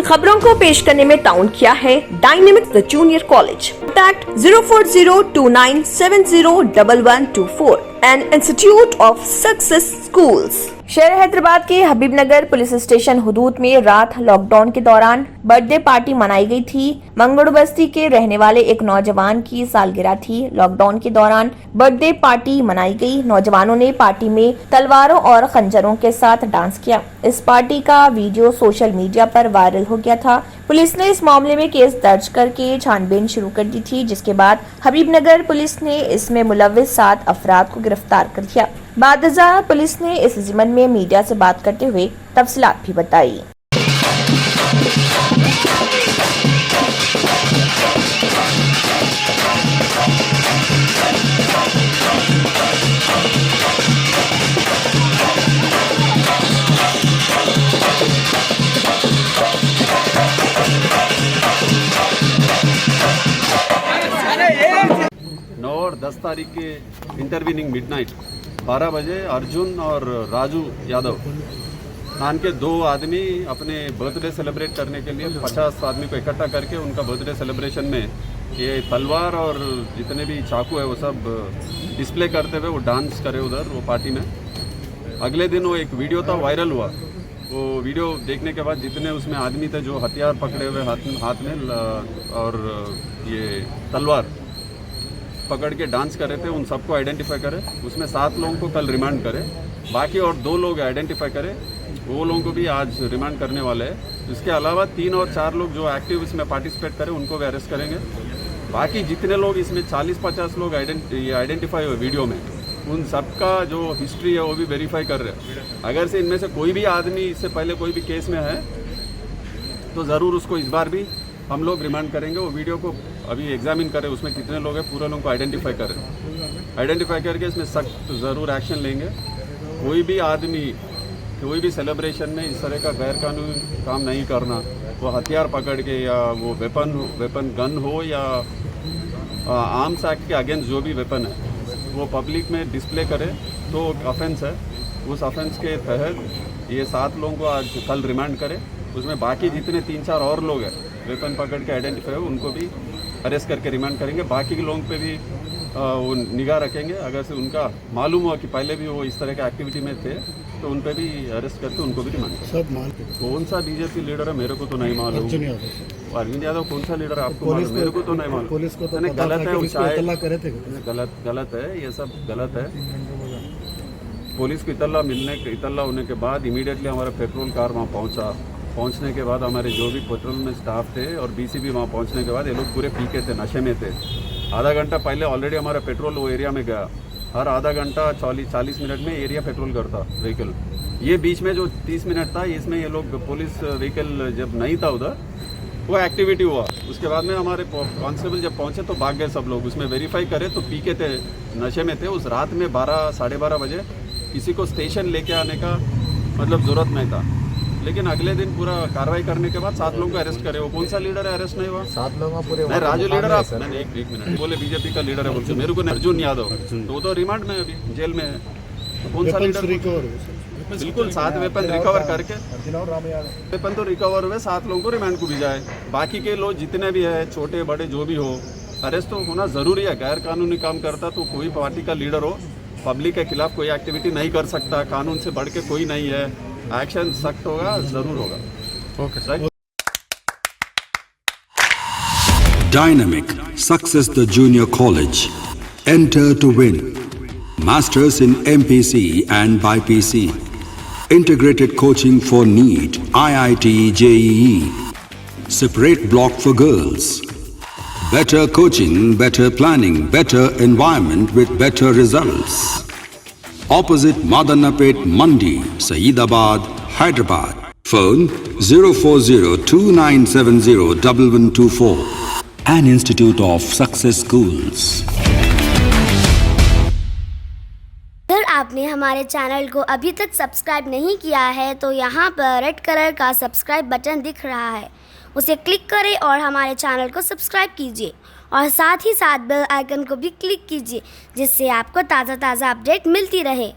खबरों को पेश करने में ताउन किया है dynamics the junior college. Contact 04029701124 and institute of success schools. शहर हैदराबाद के हबीबनगर पुलिस स्टेशन हुदूद में रात लॉकडाउन के दौरान बर्थडे पार्टी मनाई गई थी। मंगड़ू बस्ती के रहने वाले एक नौजवान की सालगिरह थी। लॉकडाउन के दौरान बर्थडे पार्टी मनाई गई। नौजवानों ने पार्टी में तलवारों और खंजरों के साथ डांस किया। इस पार्टी का वीडियो सोशल मीडिया पर वायरल हो गया था। पुलिस ने इस मामले में केस दर्ज करके छानबीन शुरू कर दी थी, जिसके बाद हबीबनगर पुलिस ने इसमें मुलव्विस 7 अफराद को गिरफ्तार कर दिया। बादशाह पुलिस ने इस ज़िम्मन में मीडिया से बात करते हुए तफसीलात भी बताई। और 10 तारीख के इंटरवीनिंग मिडनाइट 12 बजे अर्जुन और राजू यादव नाम के 2 आदमी अपने बर्थडे सेलिब्रेट करने के लिए 50 आदमी को इकट्ठा करके उनका बर्थडे सेलिब्रेशन में ये तलवार और जितने भी चाकू है वो सब डिस्प्ले करते हुए वो डांस करे उधर वो पार्टी में। अगले दिन वो एक वीडियो था वायरल हुआ। वो वीडियो देखने के बाद जितने उसमें आदमी थे जो हथियार पकड़े हुए हाथ में और ये तलवार पकड़ के डांस कर रहे थे, उन सबको आइडेंटिफाई करे। उसमें 7 लोगों को कल रिमांड करे, बाकी और 2 लोग आइडेंटिफाई करे, वो लोगों को भी आज रिमांड करने वाले हैं। इसके अलावा 3 और 4 लोग जो एक्टिव इसमें पार्टिसिपेट करें उनको भी अरेस्ट करेंगे। बाकी जितने लोग इसमें 40-50 लोग आइडेंटिफाई हुए वीडियो में, उन सबका जो हिस्ट्री है वो भी वेरीफाई कर रहे हैं। अगर से इनमें से कोई भी आदमी इससे पहले कोई भी केस में है तो ज़रूर उसको इस बार भी हम लोग रिमांड करेंगे। वो वीडियो को अभी एग्जामिन करें, उसमें कितने लोग हैं पूरे लोगों को आइडेंटिफाई करें। आइडेंटिफाई करके इसमें सख्त ज़रूर एक्शन लेंगे। कोई भी आदमी कोई भी सेलिब्रेशन में इस तरह का गैरकानूनी काम नहीं करना, वो हथियार पकड़ के या वो वेपन गन हो या आर्म्स एक्ट के अगेंस्ट जो भी वेपन है वो पब्लिक में डिस्प्ले करे तो ऑफेंस है। उस ऑफेंस के तहत ये 7 लोगों को आज कल रिमांड करे। उसमें बाकी जितने 3-4 और लोग हैं वेपन पकड़ के आइडेंटिफाई हो उनको भी अरेस्ट करके रिमांड करेंगे। बाकी के लोगों पे भी वो निगाह रखेंगे। अगर से उनका मालूम हुआ कि पहले भी वो इस तरह के एक्टिविटी में थे तो उन पे भी अरेस्ट करके उनको भी रिमांड करेंगे। कौन सा बीजेपी लीडर है मेरे को तो नहीं मालूम। अर्जुन यादव कौन सा लीडर है आपको मालूम? मेरे को तो नहीं मालूम। पुलिस को तो गलत है, गलत है, ये सब गलत है। पुलिस को इतला होने के बाद इमीडिएटली हमारा पेट्रोल कार वहाँ पहुंचने के बाद हमारे जो भी पेट्रोल में स्टाफ थे और बीसीबी वहाँ पहुंचने के बाद ये लोग पूरे पीके थे, नशे में थे। आधा घंटा पहले ऑलरेडी हमारा पेट्रोल वो एरिया में गया। हर आधा घंटा 40 मिनट में एरिया पेट्रोल करता व्हीकल। ये बीच में जो 30 मिनट था इसमें ये लोग पुलिस व्हीकल जब नहीं था उधर वो एक्टिविटी हुआ। उसके बाद में हमारे कांस्टेबल जब पहुँचे तो भाग गए सब लोग। उसमें वेरीफाई करे तो पीके थे, नशे में थे। उस रात में 12-12:30 बजे किसी को स्टेशन लेके आने का मतलब ज़रूरत नहीं था। लेकिन अगले दिन पूरा कार्रवाई करने के बाद 7 लोगों को अरेस्ट करे। वो कौन सा लीडर है अरेस्ट नहीं हुआ? 7 लोग पूरे नहीं, राजू लीडर आप नहीं, एक मिनट बोले बीजेपी का लीडर है बोलते मेरे को। अर्जुन यादव तो रिमांड में अभी जेल में है। कौन सा लीडर? बिल्कुल 7 वेपन रिकवर करके वेपन तो रिकवर हुए, 7 लोगों को रिमांड को भेजा है। बाकी के लोग जितने भी है छोटे बड़े जो भी हो अरेस्ट तो होना जरूरी है। गैर कानूनी काम करता तो कोई पार्टी का लीडर हो पब्लिक के खिलाफ कोई एक्टिविटी नहीं कर सकता। कानून से बढ़ के कोई नहीं है। एक्शन सख्त होगा, जरूर होगा। Okay right. Dynamic Success the Junior College. Enter to win. Masters in MPC and BPC. Integrated coaching for NEET, IIT, JEE. Separate block for girls. Better coaching, better planning, better environment with better results. Opposite Madanapet Mandi, Saeedabad, Hyderabad. Phone 04029701124. An Institute of Success Schools. अगर आपने हमारे channel को अभी तक subscribe नहीं किया है तो यहाँ पर रेड कलर का सब्सक्राइब बटन दिख रहा है, उसे क्लिक करें और हमारे चैनल को सब्सक्राइब कीजिए और साथ ही साथ बेल आइकन को भी क्लिक कीजिए, जिससे आपको ताज़ा अपडेट मिलती रहे।